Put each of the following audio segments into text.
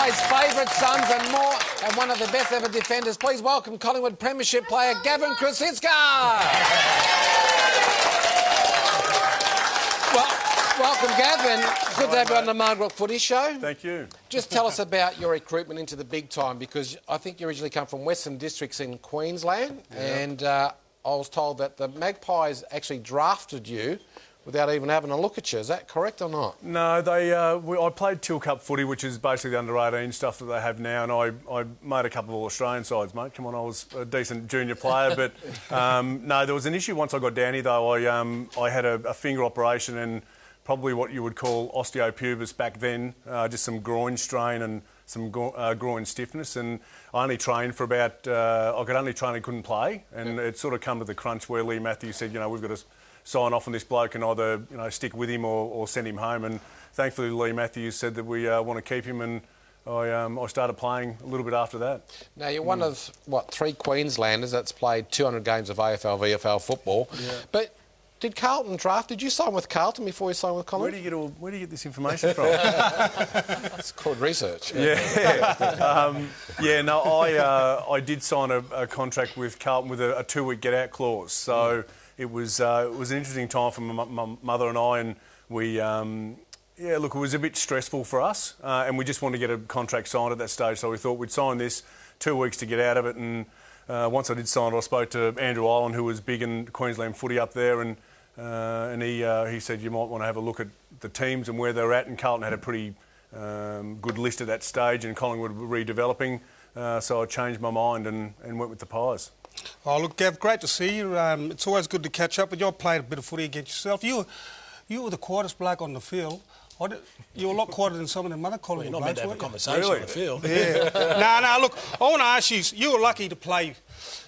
Magpies' favourite sons and more, and one of the best ever defenders. Please welcome Collingwood premiership player Gavin Crosisca. Welcome, Gavin. Good to have you on the Marngrook Footy Show. Thank you. Just tell us about your recruitment into the big time, because I think you originally come from Western Districts in Queensland, and I was told that the Magpies actually drafted you without even having a look at you. Is that correct or not? No, I played Till Cup footy, which is basically the under-18 stuff that they have now, and I made a couple of All-Australian sides, mate. Come on, I was a decent junior player, but no, there was an issue once I got down here, though. I had a finger operation and probably what you would call osteopubis back then, just some groin strain and some groin stiffness, and I only trained for about, I could only train and couldn't play, and it sort of come to the crunch where Lee Matthews said, you know, we've got to sign off on this bloke and either, you know, stick with him or send him home, and thankfully Lee Matthews said that we want to keep him, and I started playing a little bit after that. Now, you're one of, what, 3 Queenslanders that's played 200 games of AFL, VFL football, but did Carlton draft? Did you sign with Carlton before you signed with Collingwood? Where do you get this information from? It's called research. Yeah. No, I did sign a contract with Carlton with a 2-week get-out clause. So it was an interesting time for my mother and I, and we, look, it was a bit stressful for us, and we just wanted to get a contract signed at that stage. So we thought we'd sign this, 2 weeks to get out of it, and once I did sign it, I spoke to Andrew Island, who was big in Queensland footy up there, and he said you might want to have a look at the teams and where they're at, and Carlton had a pretty good list at that stage, and Collingwood were redeveloping, so I changed my mind and went with the Pies. Oh, look, Gav, great to see you. It's always good to catch up with you. I played a bit of footy against yourself. You were the quietest bloke on the field. You were a lot quieter than some of them other Collingwood You're not meant to have a conversation on the field. Yeah. No, look, I want to ask you, you were lucky to play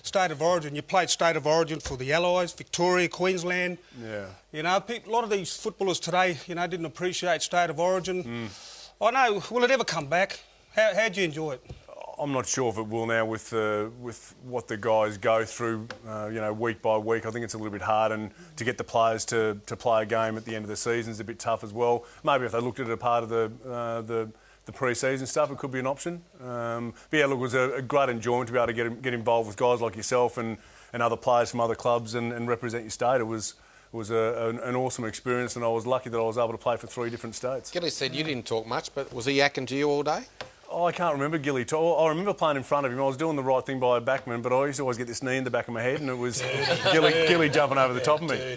State of Origin. You played State of Origin for the Allies, Victoria, Queensland. Yeah. You know, a lot of these footballers today, you know, didn't appreciate State of Origin. I know, will it ever come back? How'd you enjoy it? I'm not sure if it will now with what the guys go through, you know, week by week. I think it's a little bit hard, and to get the players to play a game at the end of the season is a bit tough as well. Maybe if they looked at it a part of the pre-season stuff, it could be an option. But yeah, look, it was a great enjoyment to be able to get involved with guys like yourself and other players from other clubs and represent your state. It was an awesome experience, and I was lucky that I was able to play for 3 different states. Gilly said you didn't talk much, but was he yakking to you all day? Oh, I can't remember Gilly. I remember playing in front of him. I was doing the right thing by a backman, but I used to always get this knee in the back of my head, and it was Gilly jumping over the top of me.